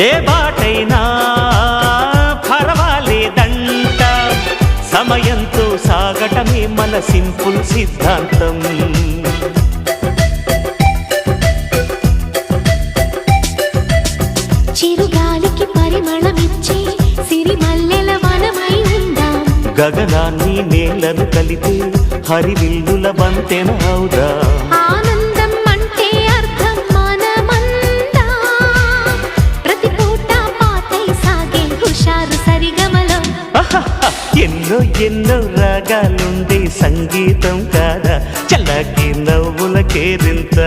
ఏ బాటైనా పర్వాలేదంట, సమయంతో సాగటమే మన సింపుల్ సిద్ధాంతం. చిరుగాలికి పరిమళమిచ్చే సిరిమల్లెల వనమై ఉందాం, గగనాన్ని నేలను కలిపే హరివిల్లుల బంతెన అవుదాం. ఆనందం అంటే అర్థం మనమందా, ప్రతి పూట పాతై సాగే హుషారు సరిగమలో. ఎన్నో ఎన్నో రాగాలుండే సంగీతం కాదా, చల్లకి నవ్వుల కేరింత.